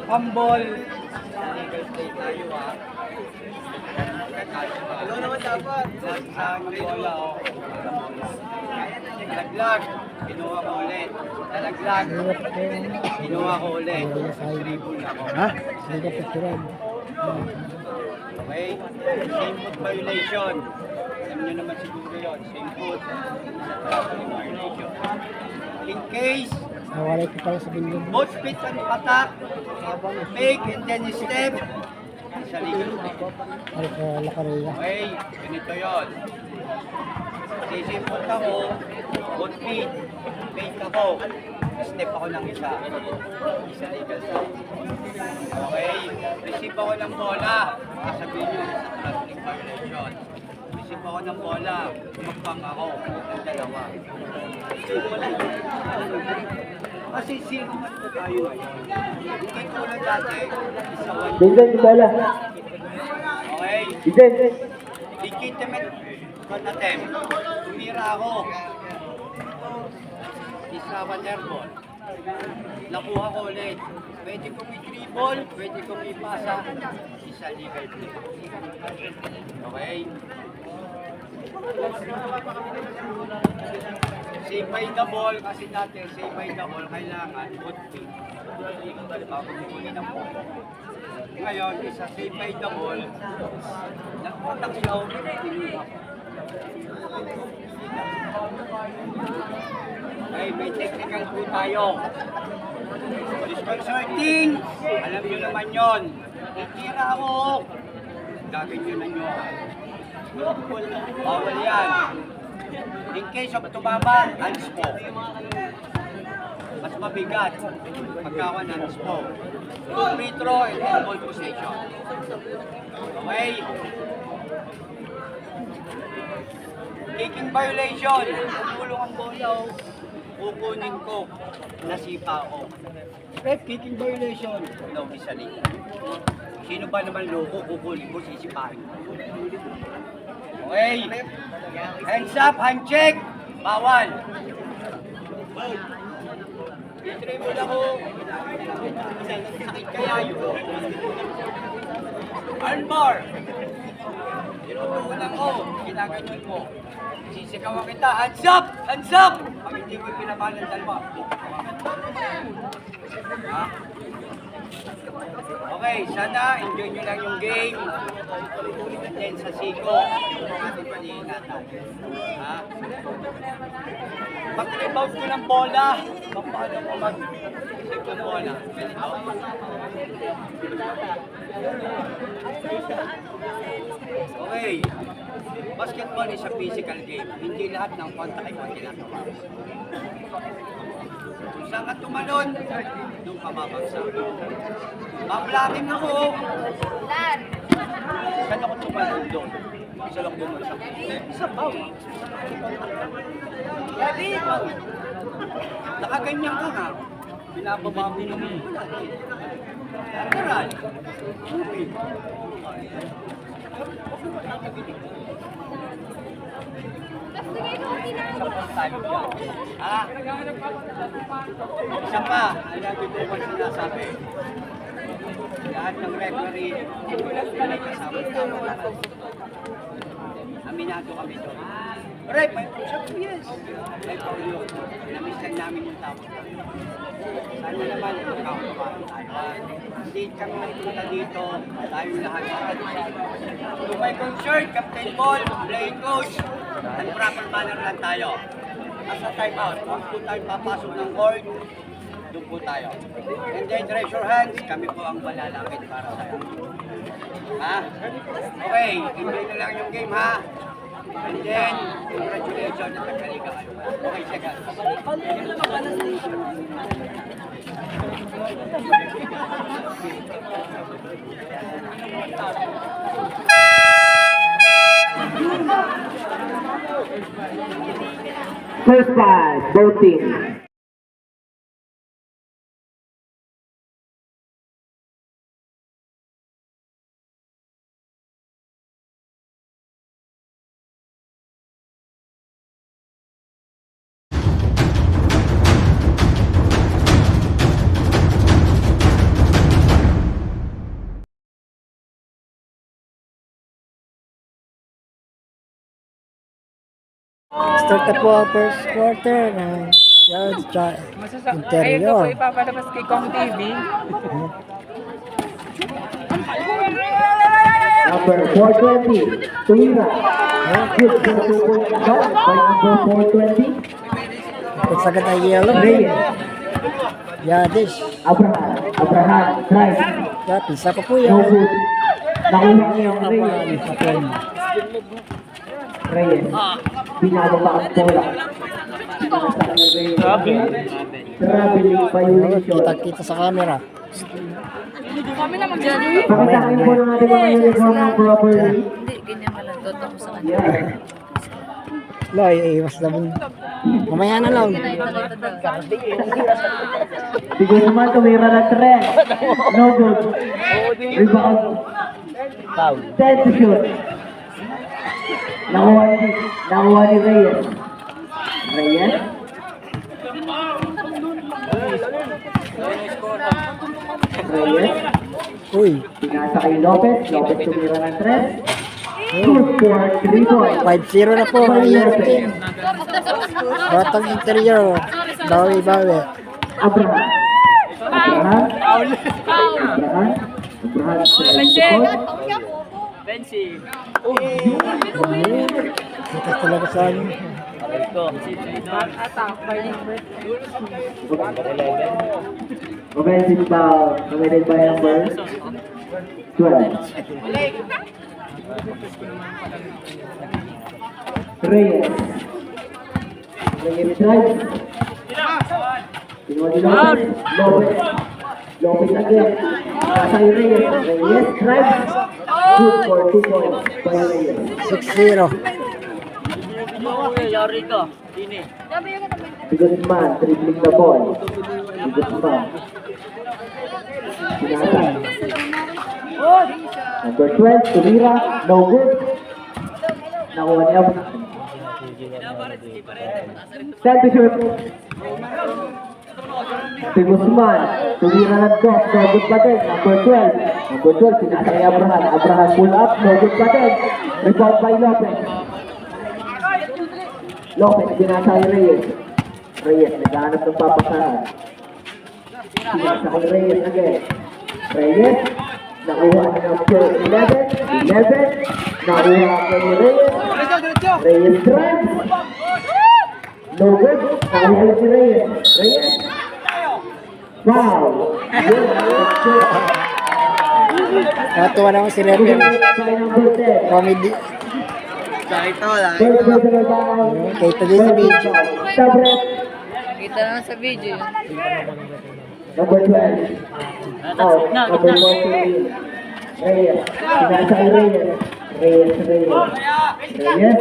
Humble. Hello naman dapat. Sa bola o. Nalaglag. Kinuha ko ulit. Nalaglag. Kinuha ko ulit. Dribble ako. Ha? Hindi ka picturean. Okay? Same foot violation. Alam nyo naman siguro yun. Same foot. Violation. In case, Nawalay ko pala sa bindong. both feet and patak, make and then step, sa legal. Ay, lakareya. Okay, ganito yun. Sisimpot ako, both feet, make ako, step ako ng isa. Isa legal side. Okay, receive ako ng bola. Sasabihin nyo sa traffic violation. Receive ako ng bola, magpang ako ng dalawa. Kasi sino man po tayo ngayon. Hindi tulad dati, isa one. Bindong, bola. Okay? Bindong. Legitimate attempt. Tumira ako. Isa one airball. Nakuha ko ulit. Pwede kong i-dribble, pwede kong ipasa. Isa legal play. Okay? Save by the ball, kasi dati save by the ball, kailangan good feet. Bago kukunin ang ball. Ngayon, isa save by the ball, nagpatak siya, kinuha ko. Okay, may technical po tayo. Disconcerting, alam nyo naman yon. Itira ako, gagawin nyo na nyo. Bawal yan. In case of tumama, hands po. Mas mabigat pagkawan hands po. Free throw and ball possession. Okay? Kicking violation. Tulong ang bola o kukunin ko. Nasipa ko. Ref, kicking violation. No, isa liga. Sino ba naman loko kukunin ko, sisipahin ko. Okay. Hands up, hand check. Bawal. I-dribble ako. Sakit kaya yun. Armbar. Tinutulan ko. Ginaganon mo. Sisigawan kita. Hands up! Hands up! Pag hindi ko pinabahan ng dalawa. Ha? Okay, sana enjoy nyo lang yung game. And then sa Siko, ating pag-iingatan. Ha? Pag-rebound ko ng bola, paano mo mag-save ng bola? Ganito. Okay. Basketball is a physical game. Hindi lahat ng contact ay ginagawa. Kung saan ka tumalon, doon ka mabagsak. Mablaking ako. Saan ako tumalon doon? Isa lang bumagsak. Isa pa. Nakaganyan ka nga. Binababa mo naman. Lateral. Tubig. Ah, isa pa, lagi ko pa sinasabi. Lahat ng referee, may kasama-tama lahat. Aminado kami doon. Rep, may push-up, yes. May paulo. Namiss lang namin yung tawag. Sana naman, magkakapain tayo. Hindi kami nagpunta dito, tayong lahat. To my concern, Captain Ball, playing coach, at proper manner lang tayo. Asa time out, kung po tayo papasok ng court, doon po tayo. And then raise your hands, kami po ang malalapit para sa'yo. Ha? Okay, enjoy na lang yung game ha. And then, congratulations at nagkaliga kayo. Okay, second. First pass, both teams. Start na po ang first quarter ng Yards Ayun Interior. po ipapalabas kay Kong TV. Number 420, Tuira. Good for 2 point shot by number 420, It's agad na yellow. Reyes. Yadish. Abraham, drive. Yeah, pisa pa po No yan. good. Nakuha Yung Reyes. kapon. Reyes. Binababa ang bola. Nasa kay Reyes. Traveling violation. Kita-kita sa camera. Pakitakin po ng ating mga uniform ng properly. Hindi, ganyan ka lang. Totoo sa kanya. Yeah. Loy, iwas na mo. Mamaya na lang. Nakita daw. Bigos naman, tumira ng trend. No good. Rebound. 10 to shoot. Nakuha ni Reyes. Reyes. Reyes. Uy, Pinasa kay Lopez. Lopez tumira ng trend. Good for 3 points. 5-0 na po ang Yards team. Batang Interior. Bawi-bawi. Abraham. Abraham. Abraham. Kita talaga sa ano. Offensive foul committed by number 12. Reyes. Reyes drives. Kinuha ni Lopez. Lopez. Lopez again. Nasa kay Reyes. Reyes drives. Good for 2 points by Reyes. 6-0. Guzman dribbling the ball. Guzman. Pinasa. Number 12, Tumira. No good. Nakuha ni Abraham. 10 to shoot. Si Guzman. Tumira ng top. No good pa din. Number 12. Number 12, pinasa ni Abraham. Abraham pull up. No good pa din. Rebound by Lopez. Lopez, pinasa ni Reyes. Reyes, naghahanap ng papasahan. Pinasa kay Reyes again. Reyes, nakuha ni number 11. 11, nakuha kay Reyes. Reyes drives. No good. Nakuha ulit si Reyes. Reyes. Foul. Natuwa naman si Rebel. By number 10. Comedy. First personal foul. Kita din sa video. Tabret. Kita naman sa video yun. Number 12. Out. Number 14. Reyes. Pinasa kay Reyes. Reyes. Reyes.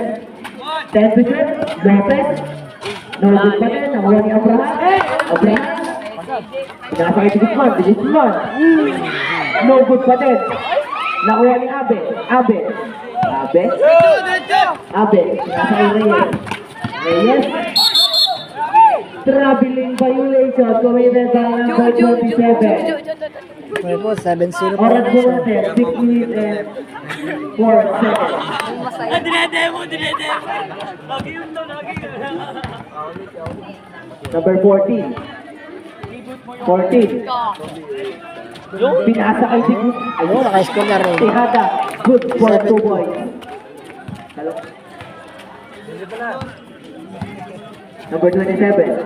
10 to shoot. Lopez. No good pa rin. Nakuha ni Abraham. Abraham. Pinasa kay Guzman. Guzman. No good pa din. Nakuha ni Abe. Abe. Abe. Abe. Pinasa kay Reyes. Reyes. Traveling violation committed by number 27. May po, 7-0 po. Oras po natin, 6 minutes and 4 seconds. Number 14. 14. Pinasa kay Digus. Ayun, naka-score na rin. Tihada. Good for 2 points. Number 27.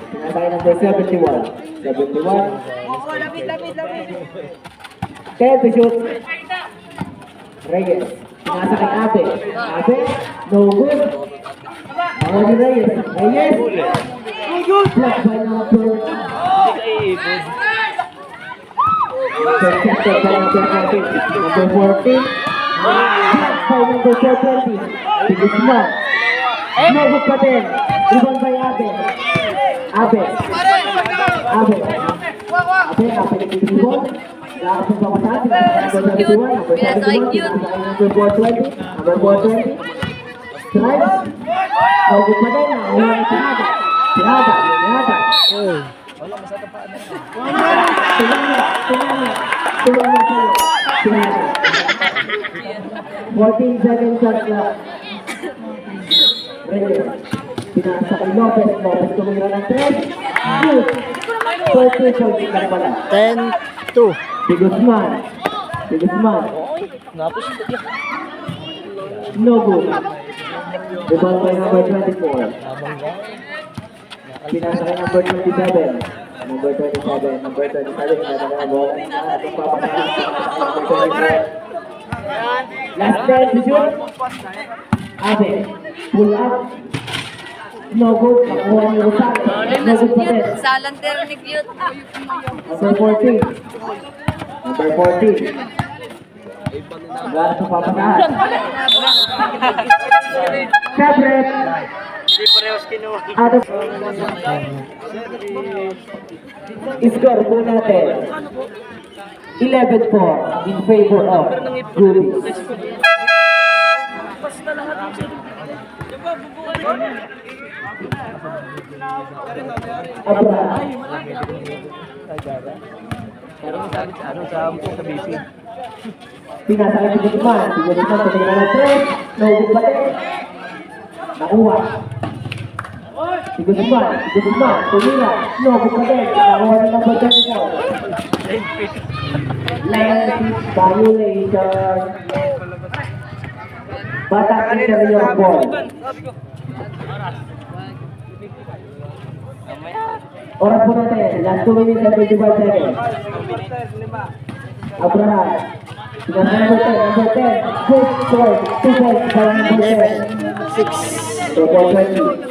Pinasa kay number 71. 71. 10 to shoot. Reyes. Pinasa kay Abe. Abe. No good. Ako ni Reyes. Reyes. Blocked by number. Intercepted by number 14. Number 14. Blocked by number 420. Si Guzman. No good pa din. Rebound by Abe. Abe. Abe. Abe. Abe. Rebound. Lakas ng papasahan. Number 31. Number 31. Number 420. Number 420. Strike. No good pa din. Nakuha ni Tirada. Tirada. Tirada. Uy, Tingnan niya. Tingnan niya. Tingnan niya sa'yo. 14 seconds shot clock. Reyes. Pinasa kay Lopez. Lopez tumira ng 3. Shoot. 42 points lang pala. 10-2. Si Guzman. Si Guzman. No good. Rebound by number 24. Pinasa kay number 27. Number 27. Number 27. Pinasa kay bola. Atong papasahan. Number 24. Last 10 to shoot. Abe. Pull up. No good. Nakuha ni Rosales. No good pa din. Salantero ni Cute. Number 14. Number 14. Wala sa papasahan. Siyempre, out of score po natin 11-4 in favor of Rubies. Abra. Pinasakay si Guzman. Si Guzman tumira ng 3. No good pa din. Nakuha. Si Guzman. Si Guzman. Tumira. No good pa din. Nakuha ng number 24. Lane violation. Batak interior ball. Oras po natin. Last 2 minutes and 25 seconds. Abraham. Number 10. Good score. 2 points para number 10. 11-6. So, 420.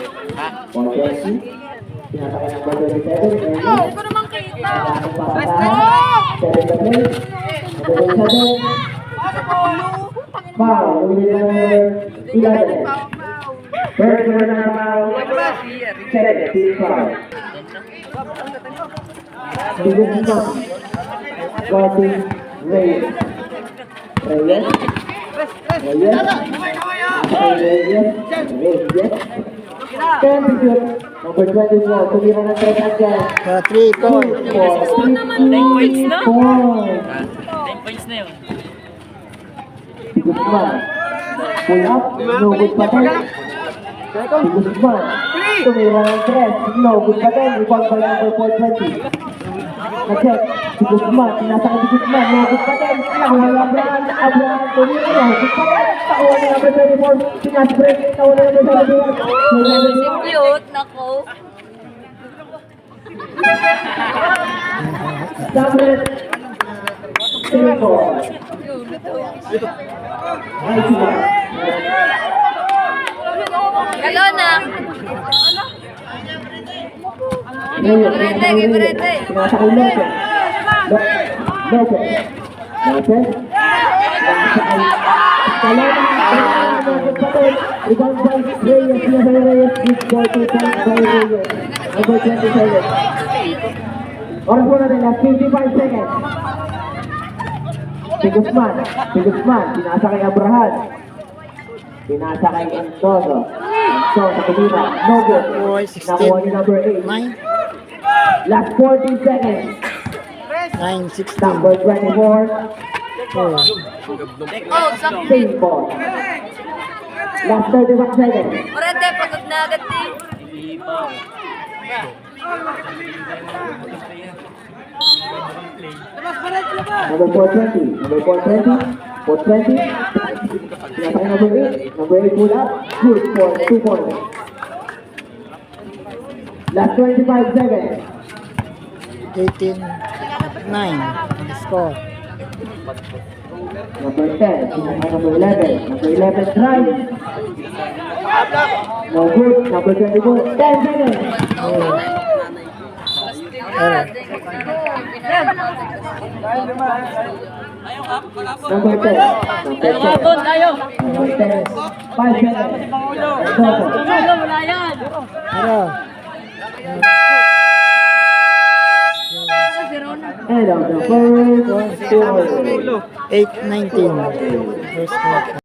420. Pinatake number 27. Ko naman kita. 7 to play. Number 27. Foul. Ulit number 11. First one na foul. Second team foul. Bigyan mo. Guarding Reyes. Reyes. Reyes. Reyes. Reyes. Championship. Number 24. Tumira ng 3 again. 3 points. 10 points na. 10 points na yun. Guzman. Pull up. No good pa din. Si Guzman. Tumira ng 3. No good pa din. Rebound by number 420. Na-check. Si Guzman. Pinasakay si Guzman. No good pa din. Nakuha ni Abraham. Abraham. Tumira. No good pa din. Nakuha ni number 24. Pinasbreak. Nakuha ni number 24. Si Cute, nako. Sabret. 3-4. Nice one. Kalona. Kurete, kurete. Pinasakay Lopez. Lopez. Lopez. Pinasakay. Kalona. Rebound by Reyes. Pinasakay Reyes. Good ball to point by Reyes. Number 27. Oras po natin. Last 55 seconds. Si Guzman. Si Guzman. Pinasakay Abraham. Pinasakay Antonio. So, sa kumina. No good. Nakuha ni number 8. 9. Last 14 seconds. 9-16. Number 24. Oh, sakit. Same ball. Last 31 seconds. Kurete, pagod na agad din. Number 420. Number 420. 420. Pinasakay number 8. Number 8 pull up. Good for 2 points. Last 25 seconds. 18-9. Score. Number 10. Pinasakay number 11. Number 11 drive. No good. Number 24. 10 seconds. Error. Number 10. Number 10. Number 10. 5 seconds. Error. End of the first quarter. 8-19. First quarter.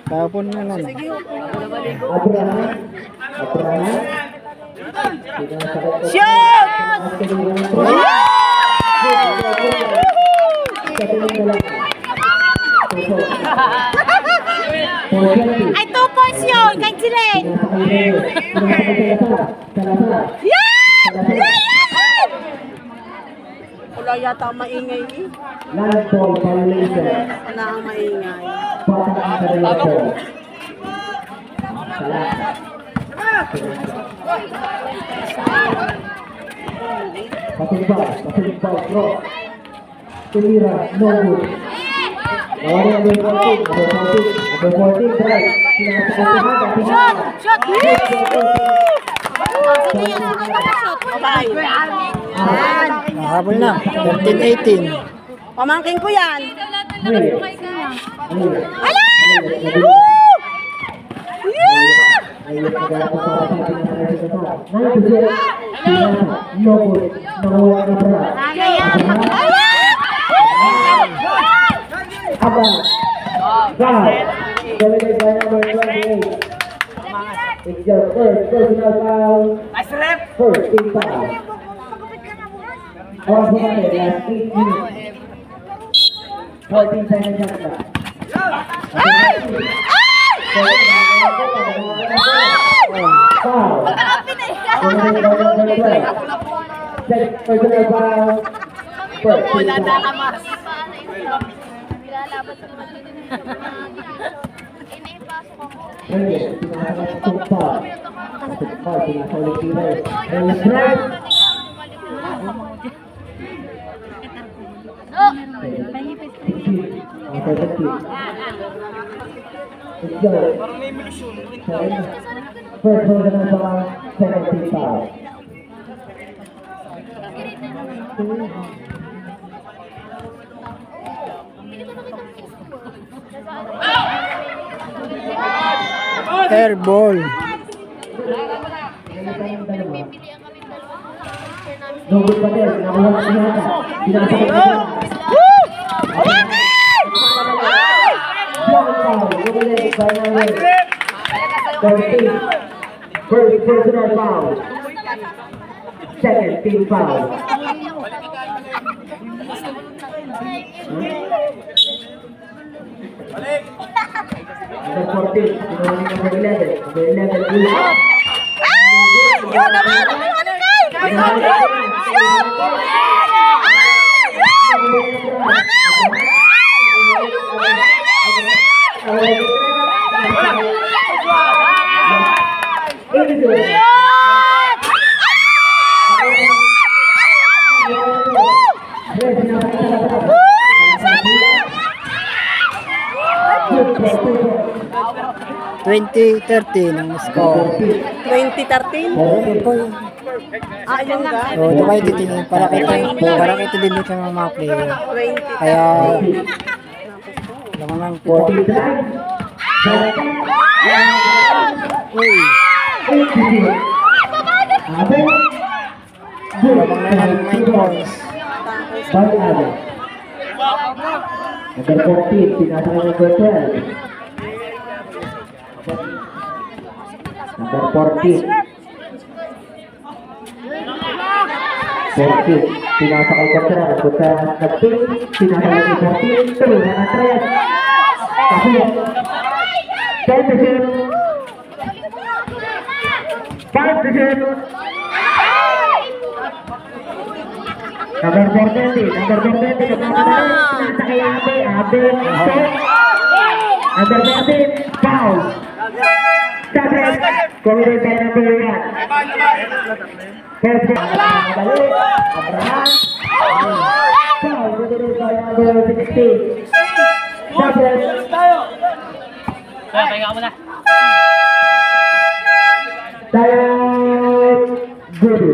Tapon na nun. Abraham. Abraham. Ay, 2 points yun. Kay Jiren. Wala yata ang maingay eh. Land ball violation. Wala ang maingay. Bata ang violation. Patimbang, cross. Tumira, no good. Nawari ang number 14, drive. Shot! Bye. Habol na. 13-18. Pamangking ko yan. It's your first personal foul. Nice rep! First team foul. All for last 8 minutes. 14 seconds left. Foul. Second personal foul. First team foul. Reyes, pinakamasok foul. Masok foul, pinakaulit si Reyes. Reyes drive. First personal foul, second team foul. Air ball. Nunggu pa din, nakuha na siya. Pinakasakot na siya. Block foul, ulit, final rate. 13. First personal foul. Second team foul. Number 14, pinunong number 11. Number 11, Will. Yun naman! Twenty 13 ang score. 2013? Ah, yun nga. So, ito kayo titingin para kita din dito ng mga player. 20. Kaya, alam mo lang, uy, labang na lang 9 points. Number 14, pinasa ng number 12. Number 14. 14, pinasa kay Contra. Contra nag-pick, pinasa ng 14. Tuloy na ang 3. Kapit. 10 to shoot. 5 to shoot. Number 420, number 420, pinasa kay Abe. Abe, set. Number 14, foul. Second, committed by number 1. First, Abraham. Foul, committed by number 16. Second. Time. Good.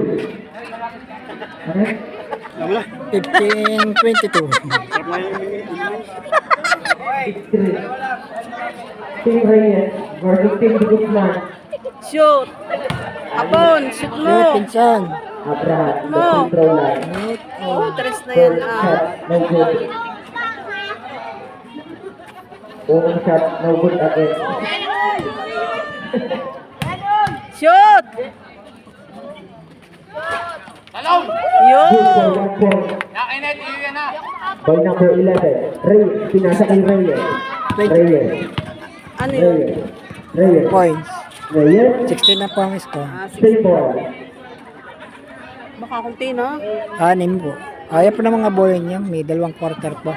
15-22. Team Reyes versus Team Guzman. Shoot! Apon! Shoot mo! Shoot, pinsan. Abraham, the Mo. free throw line. Shoot, Oo, tres na yan. Shot, no good. Unang shot, no good again. Shoot! Good Yun! for 1 point. By number 11, Reyes, pinasa kay Reyes. Reyes, Ano yun? Reyes, Reyes, Points. Reyes, 16 na po ang score. straight ball. Baka kunti, no? 6 po. Ayaw po ng mga bola niya. May 2 quarter po.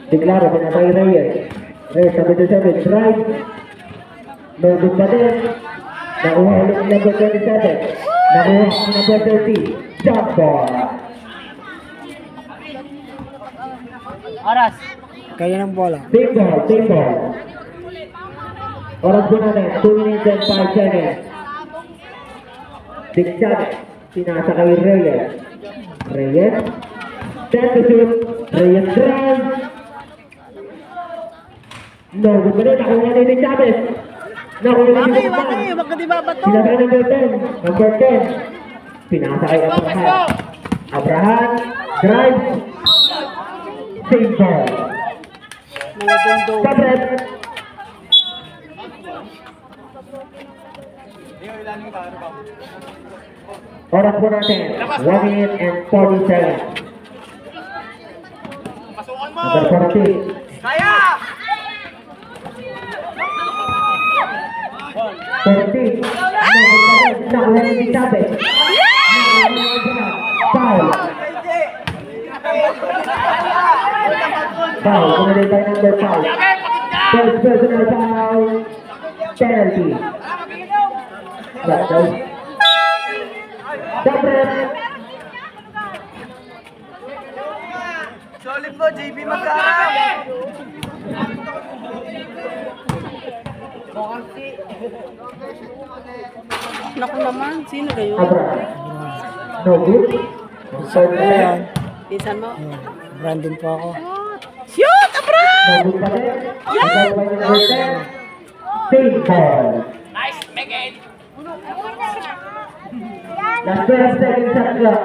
Declaro, pinasa kay Reyes. Reyes, 77, drive. No good pa din. Nakuha ulit ng number 27. Nakuha ang number 30. Jump ball. Kaya ng bola. Big ball, big ball. Oras po natin, 2 minutes and 5 seconds. Big shot, pinasa kay Reyes. Reyes, 10 to shoot. Reyes drive. No, good pa rin, nakuha na yung Chavez. Nakuha na yung Bakit? Baka di ba bato? Pinasa kay number 10. Number 10. Pinasa kay Abraham. Abraham, drive. Save ball. Mga dondo. Sabret. Oras po natin, 1 minute and 40 seconds. Number 40. Kaya! 40. Nakuha ni Chavez. Foul. Foul. Committed by number 5. First personal foul. Penalty. Sabret. Solid mo, JB Magkara! Naku naman, sino kayo? Abraham. No good. So, ayan. Pinsan mo? Brandon po ako. Shoot! Abra! No good pa rin. Ikaw by number 10. Save ball. Last 12 seconds at clock.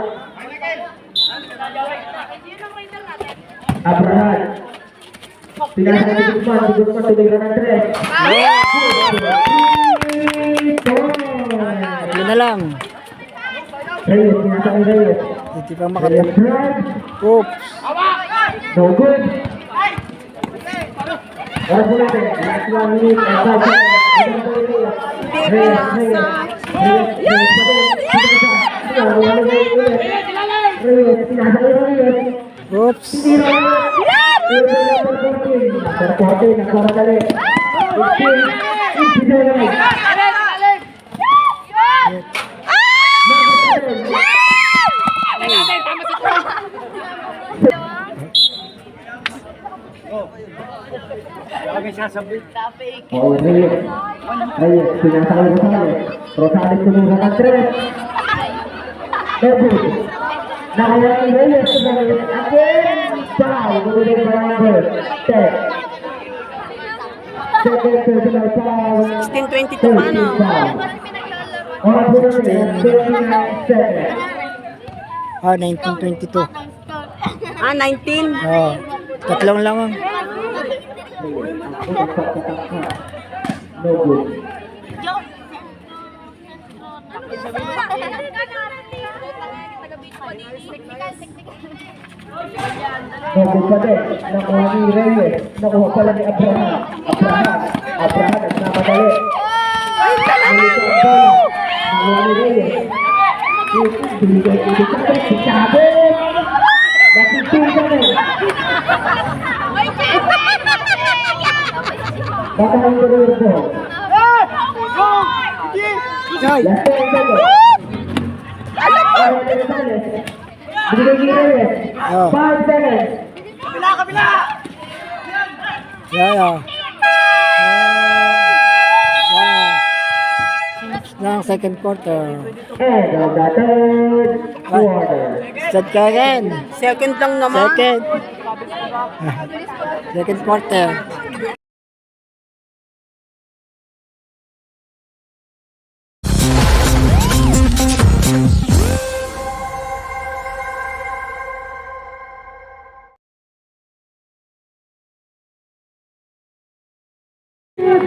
Abraham. Pinasa ni Guzman. Si Guzman tuloy ka ng 3. Tuloy na lang. Reyes, pinasa kay Reyes. Hindi pa Reyes makatap. drive. Oops. No good. Oras mo natin. Last 1 minute and 5 seconds. Reyes, Reyes. Reyes pa din. Reyes, pinasa kay Reyes. Oops. Hindi na number 14. Number 14, nagkaradali. 15, 59. Kami sasabi. Oh, Reyes. Reyes, pinasa kay Rosales. Rosales tumura ng 3. Debut. Nakaya kay Reyes. Reyes again. Foul. Gumulong by number 10. Second personal foul. 16-22 pa, no? Oras po natin, 29 seconds. 1922. 19. Tatlong lamang. No good. No good pa din. Nakuha ni Reyes. Nakuha pala ni Abraham. Abraham nagmamadali. Ay, nakuha ni Reyes. Binigay ko si Chavez. Si Chavez! Nakitingan eh. Batayin ko rin po. Ay! Last 10 seconds. Binigay ni Reyes. 5 seconds. Yeah. Ng second quarter. And of the third quarter. Start ka again. Second lang naman. Second quarter.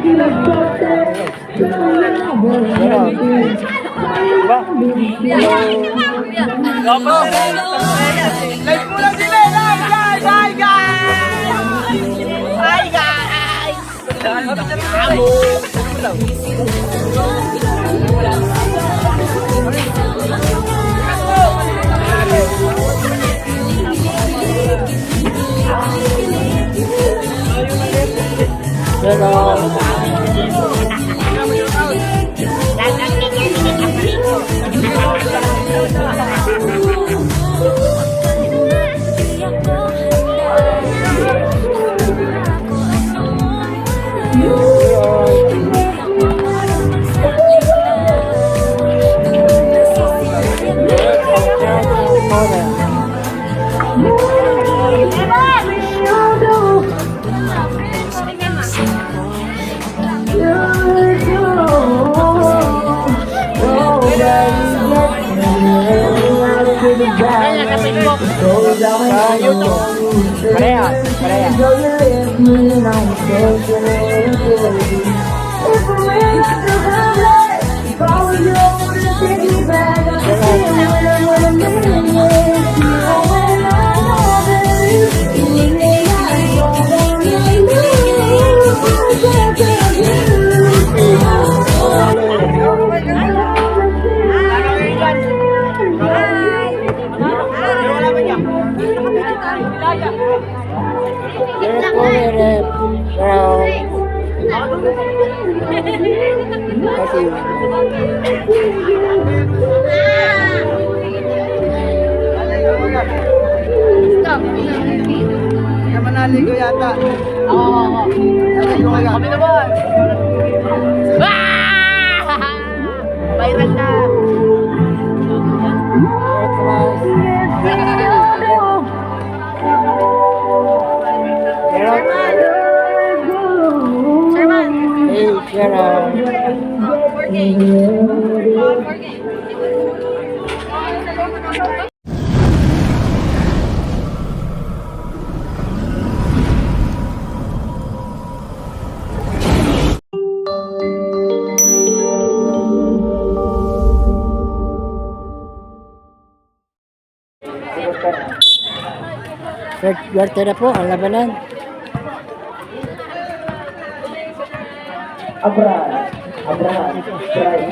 Diba? Live mo lang sila! Live, guys! Hi, guys! Hi, guys! Hello. Sa YouTube. Pareha. Hindi ka manaligo yata. Oo. Naligo ka. Kami naman. Viral na. Hey, Sharon. Swerte na po ang labanan. Abraham, strike.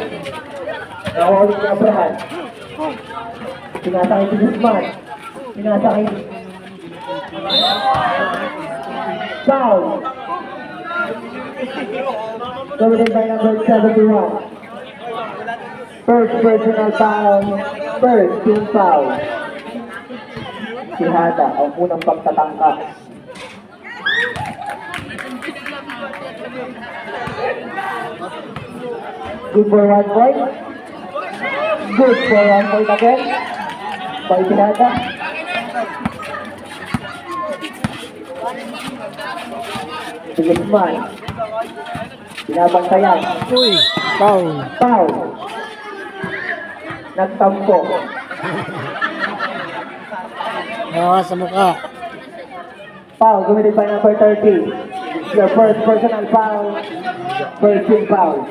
Nakawalik ni Abraham. Pinasakay si Guzman. Pinasakay. Foul. Committed by number 71. First personal foul. First team foul. Si Hada ang unang pagtatangka. Good for 1 point. Good for 1 point again. By Pinada. Si Guzman. Binabantayan. Uy, foul. Foul. Nagtampo. Nawa sa mukha. Foul committed by number 30. Your first personal foul. First team foul.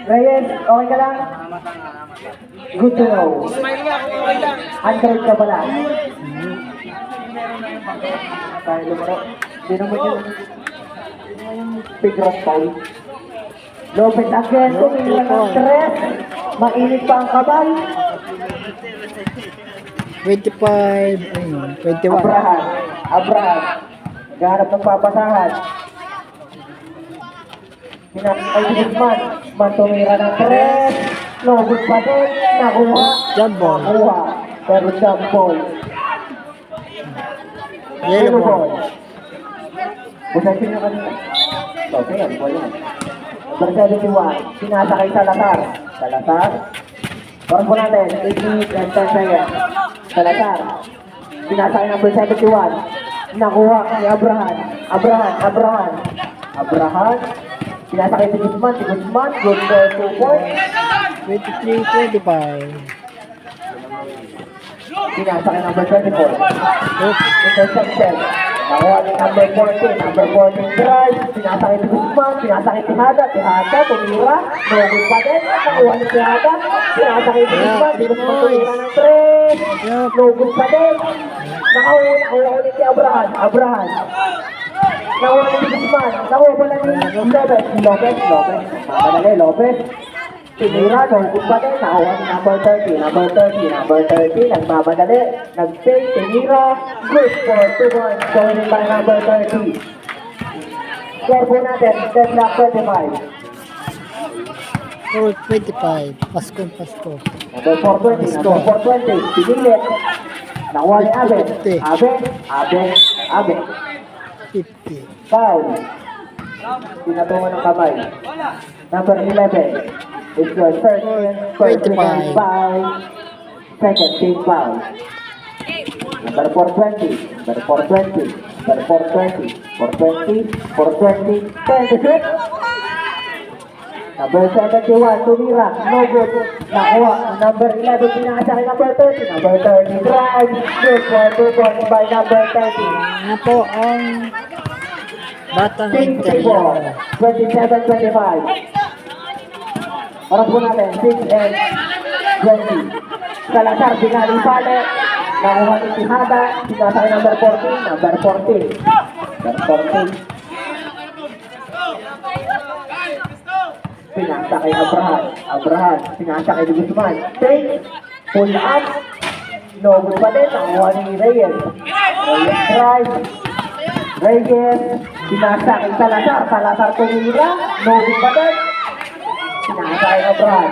Reyes, okay ka lang? Good to know. Android ka pala. Kaya lumaro. Hindi naman yung pig-rock foul. Lopez again, tumingin ng stress. Mainit pa ang kabal. 25, ayun, 21. Abraham. Naghahanap ng papasahan. Ay, si Guzman. Tumira ng stress. Lopez pa din. Nakuha. Jump ball. Nakuha. Pero jump ball. Yellow ball. Busasin nyo kanina. Okay, yan. Ball yan. Number 71. Sinasakay Salazar. Salazar. Parang po natin. 8 minutes and 10 seconds. Salazar. Sinasakay number 71. Nakuha ni Abraham. Abraham. Sinasakay si Guzman. Good for 2 points. 23, 25. Sinasakay number 24. Intercepted. Nakuha ni number 14. Number 14 drive. Sinasakay ni Guzman. Sinasakay ni Tihada. Tihada, tumira. No good pa din. Nakuha ni Tihada. Sinasakay ni Guzman. Guzman tumira ng 3. No good pa din. Nakuha ulit si Abraham. Abraham. Nakuha ni Guzman. Nakuha pala ni Lopez. Madali, Lopez. Tinira, no good pa din. Nakuha ni number 30. Number 30. Nagmamadali. Nag-take. Tinira. Good for 2 points. Going in by number 30. Score po natin. 10 block 25. Goal 25. Pasko. Number 420. Number 420. Pinilit. Nakuha ni Abe. Abe. 50. Foul. Pinatungan ng kamay. Number 11. It's your first personal foul. Second team foul. Number 420. Number 420. 10 to shoot. Number 71, tumira. No good. Nakuha. Number 11, pinakasa kay number 30. Number 30, drive. Good for 2 points by number 30. Ano po ang Batang Team Interior? 27-25. Oras po natin, 6 and 20. Salazar, binaling pale. Nakuha ni Tihada. Pinakasa kay number 14. Number 14. Pinasa kay Abraham. Pinasa kay Guzman. Take. Pull up. No good pa din. Nakuha ni Reyes. Drive. Reyes. Pinasa kay Salazar. Salazar tumira. No good pa din. Pinasa kay Abraham.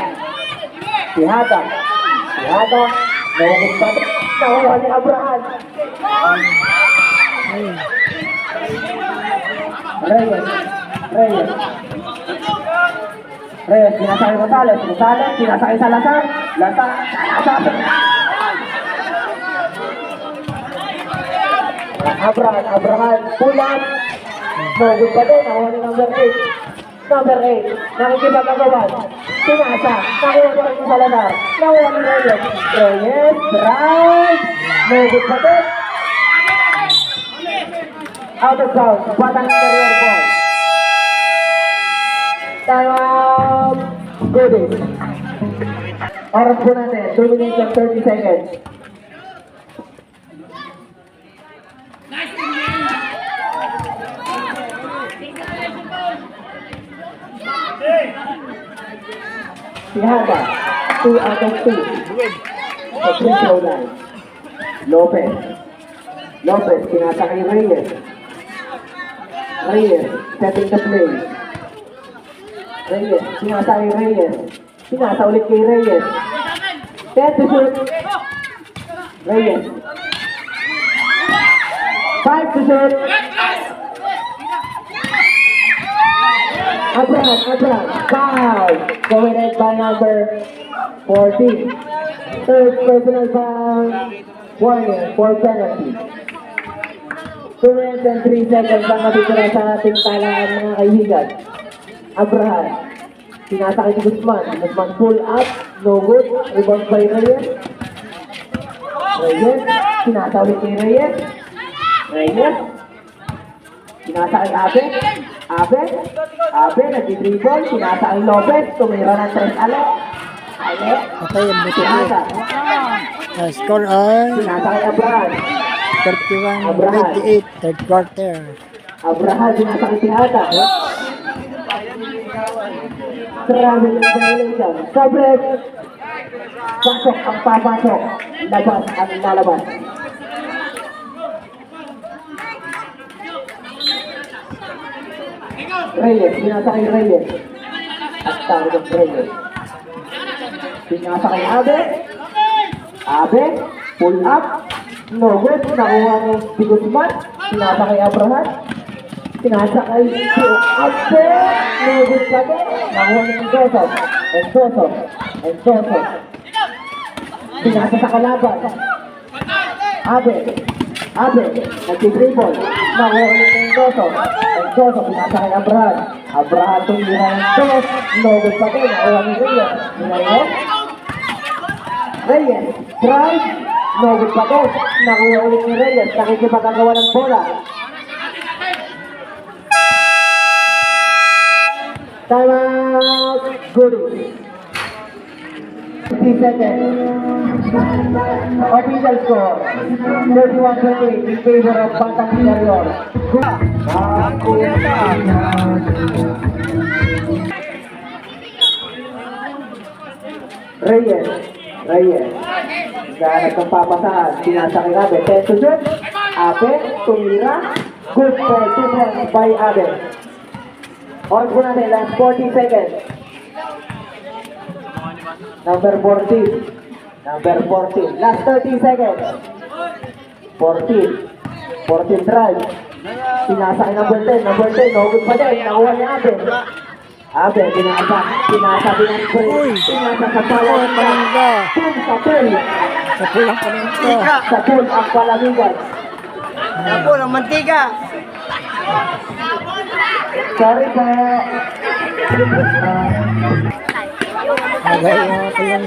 Tihada. No good pa din. Nakuha ni Abraham. Reyes, pinasakay Gonzales, pinasakay Salazar, Abraham, pulang, no good pa din, nakuha ni number 8, nakikipagkagawan, pinasa, nakuha pa rin ni Salazar, nakuha ni Reyes, right, no good pa din, out of bounds, Batang Interior ball. Time out. Goodies. Oras po natin, 2 minutes and 30 seconds. Tihada, 2 out of 2. Sa free throw line. Lopez, pinasa kay Reyes, setting the play. Pinasa kay Reyes. Pinasa ulit kay Reyes. 10 to shoot. Reyes. 5 to shoot. Abraham. Foul. Going in by number 14. Third personal foul. Warning for penalty. 2 minutes and 3 seconds ang natitira sa ating talaan, mga kaibigan. Abraham. Pinasa kay Guzman. Guzman pull up. No good. Rebound by Reyes. Pinasa ulit kay Reyes. Pinasa kay Abe. Nag-dribble. Pinasa kay Lopez. Tumira ng 3 Ale. Patay ang buto. Pinasa. Score ay Pinasa kay Abraham. 31-28, third quarter. Abraham. Pinasa kay Tihada. Travel violation. Sabret. Pasok ang papasok. Labas ang lalabas. Reyes. Pinasa kay Reyes. At tawag ng Reyes. Pinasa kay Abe. Pull up. No good. Nakuha ni si Guzman. Pinasa kay Abraham. Pinasa kay Abe. No good pa din. Nakuha ni Enzoso. Pinasa sa kalaban. Abe. Nag-dribble. Nakuha ni Enzoso. Pinasa kay Abraham. Abraham tumira ng 2. No good pa din. Nakuha ni Reyes. Reyes. Drive. No good pa din. Nakuha ulit ni Reyes. Nakikipagagawa ng bola. Time out. Good. 50 seconds. Official score. 31-28 in favor of Batang Interior. Reyes. Dahil ng papasahan, sinasakay Abe. 10 to shoot. Abe, tumira. Good for 2 points by Abe. Oras po natin, last 40 seconds. Number 14. Last 30 seconds. 14 drive. Sinasakay number 10. No good pa din. Nakuha ni Abe. Abe, pinasa ng break. Pinasa sa palang Palangga. sa pool. Sa pulang palangga. Sa pool ang palamigan. Ako, ng mantika. Sorry po. Magay mga palang.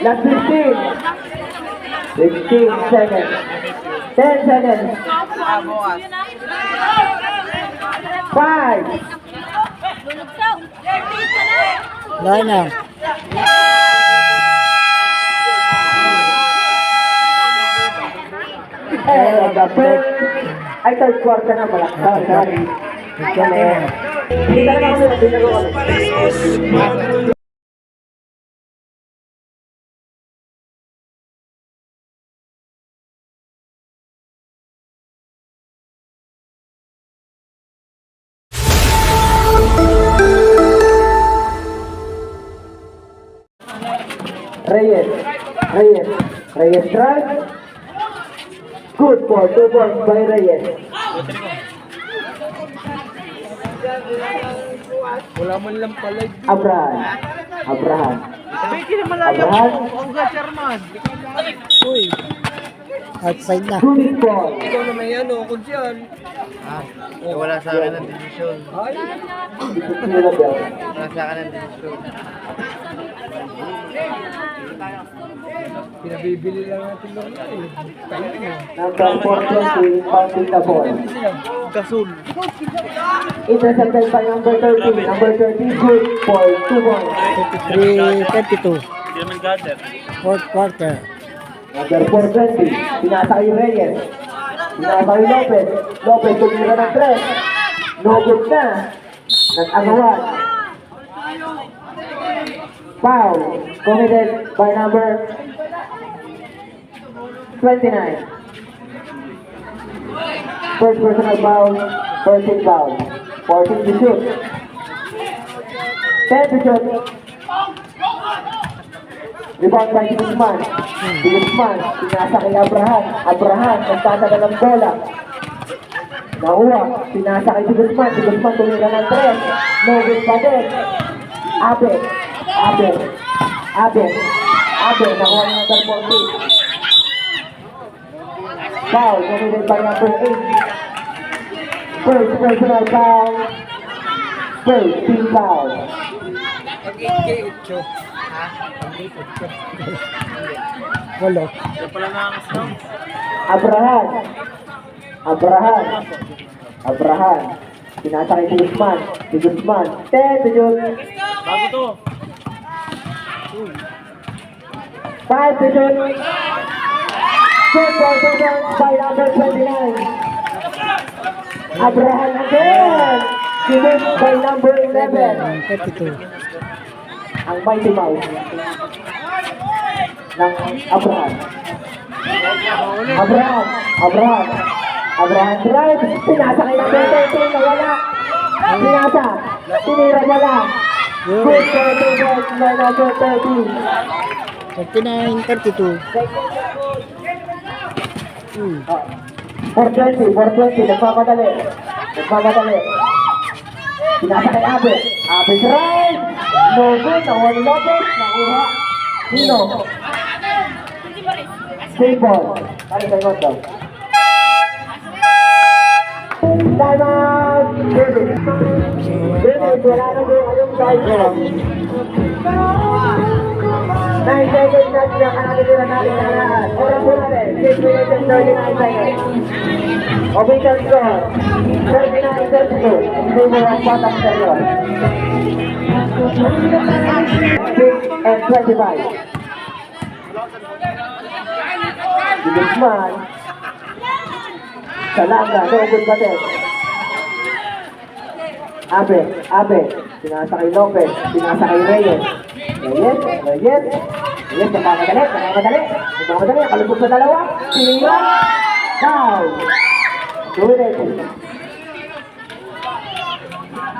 Last 15. 16 seconds. 10 seconds. 5. Line na. And the first. Ay, third quarter na pala. Sorry. Hindi talaga ako pinagawa. Reyes drive. Good for 2 points by Reyes. Wala man lang pala. Abraham. Uy. Outside na. Good ball. Ikaw naman yan, o. Kung siyan. Wala sa akin ng desisyon. Wala sa akin ng desisyon. Pinabibili lang natin lang eh. Tayo na. Number 420, pounding the ball. Kasul. Intercepted by number 13. Number 13, good for 2 points. 33-32. Fourth quarter. Number 420, pinasakay Reyes. Pinasakay Lopez tumira ng 3. No good na. Nag-agawan. Foul committed by number 29. First personal foul, 14 foul. 14 to shoot. 10 to shoot. Rebound by Guzman. Pinasa kay Abraham, nagtatagal ng bola. Nakuha, pinasa kay Guzman tumira ng 3. No good pa din. Abe, nakuha niya ng 14. Foul, committed by number 8. First personal foul. First team foul. Walo. Abraham. Pinasa kay Guzman. 10 to shoot. Bago to. 5 to shoot. Good for 2 points by number 29. Abraham again. Given by number 11. 32. Ang Mighty Mouse ng Abraham drive. Pinasa kay number 13. Nawala. Tinira niya lang. Good for 2 points by number 13. 39-32. 420, nagmamadali. Pinasa kay Abe drive. No good, nawala Lopez, nakuha. Nino. Save ball. Para sa inyo daw. Time out! David, wala na doon kayong drive. 9 seconds na pinakakatira natin na lahat. Oras po natin, 6 minutes and 39 seconds. Official score, 39-32. Hindi mo ang patang seryon. 6 and 25. Guzman. Salaga, no good batet. Abe. Pinasa kay Lopez, pinasa kay Reyes. Reyes, nagmamadali. Kalubog sa dalawa. Sino? Foul.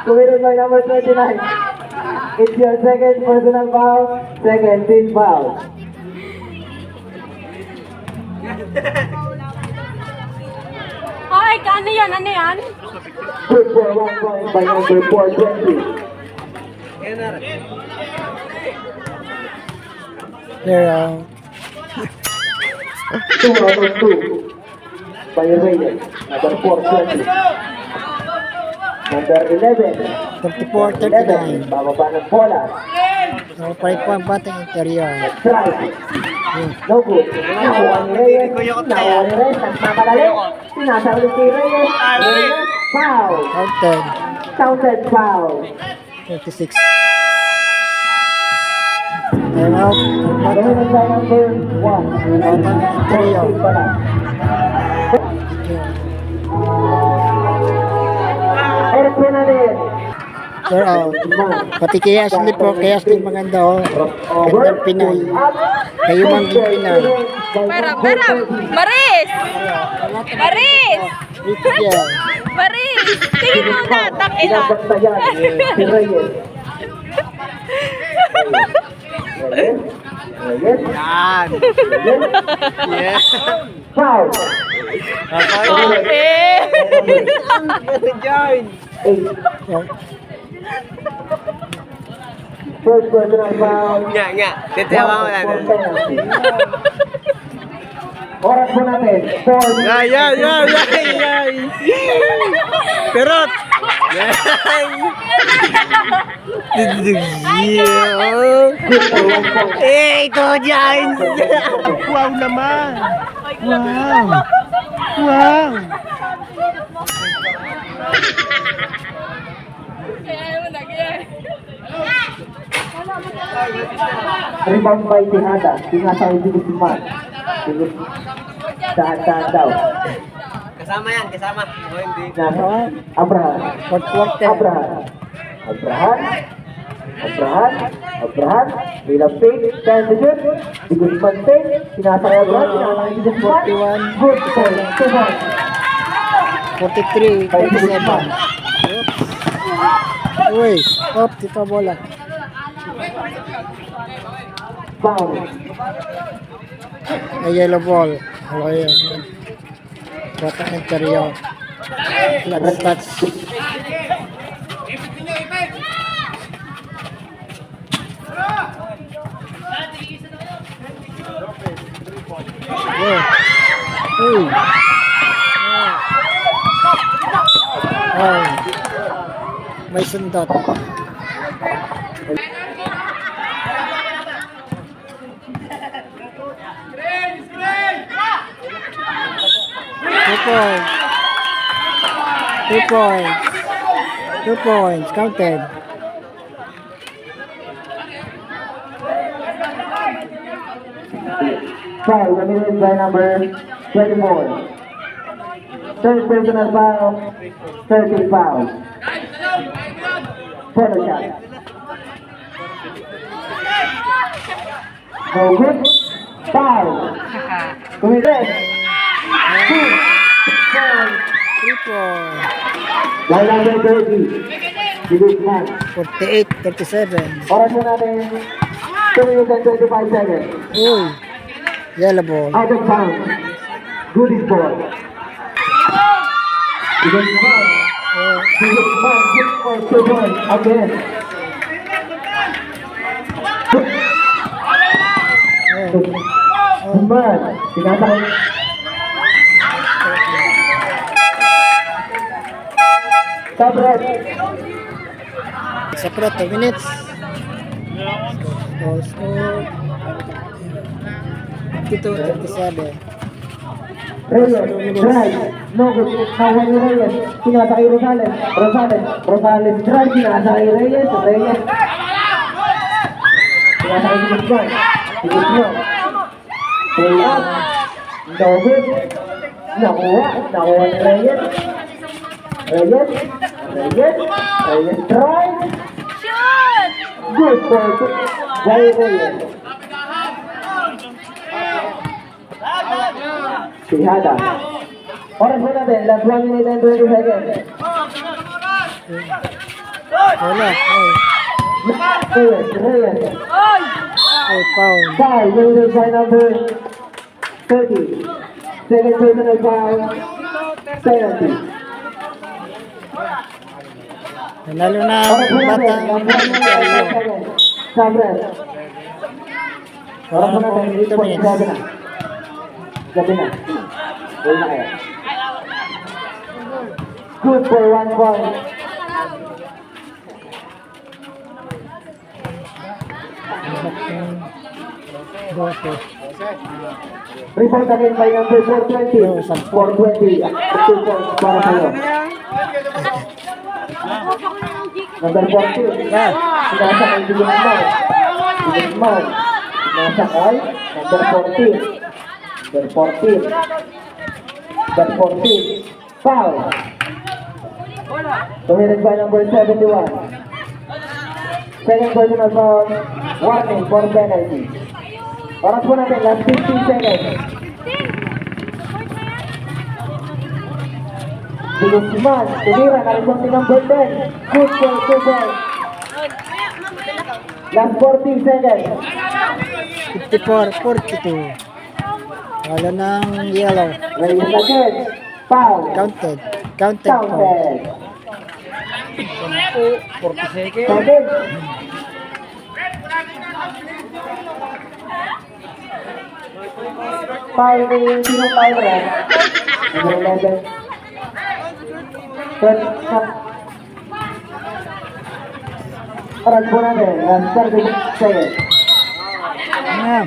Kumirin by number 29. It's your second personal foul, second team foul. Ay, ano yan? Ano yan? Good for 1 point by number 420. Clear out. 2 out of 2 by Reyes, number 420. Number 11. 34-39. Bababa ng bola. So, palit po ang batang interior. Try. No good. Nakuha ni Reyes. Nagmamadali. Pinasa ulit kay Reyes. Reyes, foul. Counted. Counted foul. 36. Time out. Gawin by number 1. Batang interior. Oras po natin. Clear out. Pati kay Ashley po. Kay Ashley maganda oh. Gandang Pinay. Kayo mangging Pinay. Para. Maris! Maris! Dito yan. Maris! Tingin mo na, takina. Pinagbastayan si Reyes. Reyes. Yan. Reyes. Foul. Eh! Join. 8. So, First personal foul. Nga. Titiyawa ko yan. Oras po natin. 4 minutes. Yan. Perot. Eh, ito dyan. Wow naman. Wow. Rebound by Tejada. Pinasa kay Guzman. Dahan-dahan daw. Kasama yan. O hindi. Nasa Abraham. fourth quarter. Abraham. Bilang fake. Kaya sa shoot. Si Guzman fake. Pinasa kay Abraham. Pinasa kay Guzman. 41. Good point. 2 points. 43, 37. Uy, dito bola. Foul. A yellow ball. Okay, batang interior. Flat touch. Uy. May sundot. Two points, counted. Foul. Committed by number 24. Third personal foul. 13 foul. Photo shot. No good. Foul. Committed. 2 points. 3 points. Line number 30. Si Guzman. 48-37. Oras mo natin 2 minutes and 25 seconds. Uy, yellow ball. Out of bounds. Goodies ball. Si Guzman. Si Guzman. Good for 2 points. Again. Guzman. Pinasa ko. Top red. Sa 2 minutes. Score. 52-37. Reyes, drive, no good, nakuha ni Reyes, pinasa kay Rosales, Rosales, drive, pinasa kay Reyes, pinasa kay Guzman, Reyes, no good, nakuha ni Reyes, drive, Shoot! good for Reyes. Tijada. Oras mo natin, last 1 minute and 20 seconds. Wala. Reyes. Ay, foul. Foul, Reyes by number 30. Second personal foul, penalty. Lalo na Oras mo ang natin, bata. last 1 minute and 5 seconds. Sabres. Oras mo natin, 8 points, gabi na. Gabi na. Uwi na kayo. Good for 1 point. Report again by number 420. 420. 2 points para sa'yo. Number 14. Sinasa kay Guzman. Sinasa kay number 14. Number 14. Number 14. Foul. Committed by number 71. Second personal foul. Warning for penalty. Oras po natin, last 15 seconds. Si Guzman, tumira, narisong si number 10. Good for 2 points. Last 14 seconds. 54-42. Wala ng yellow. Reyes again. Foul. Counted. Counted foul. Counted. 40 seconds. Counted. Foul ni sinong foul red? Number 11. Third shot. Oras po natin. Last 30 seconds. Ayan.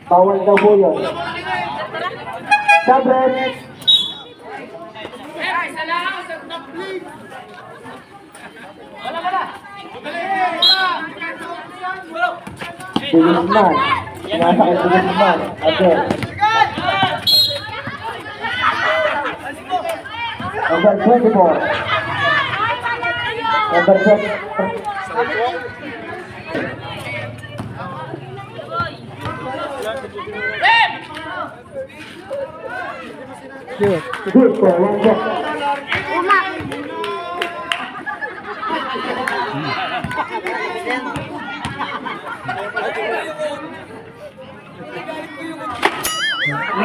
Bawal daw po yun. Sabret. Guzman. Nasa kay Guzman. Again. Number 24. Number 24. Shoot. Good for 1 point.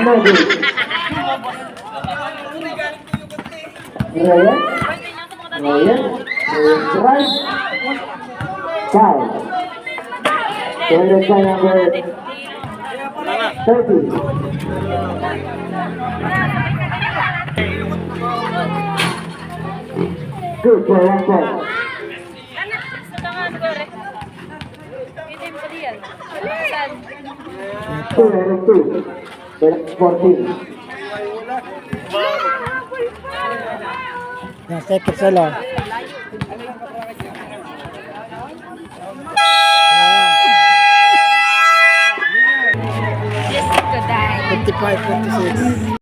No good. Ryan. Right. Foul. Committed by number 30. Good for 1 point. Two, number 2. 14. Yan, second solo. Yes, to die. 55-56.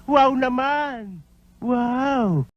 Wow naman! Wow!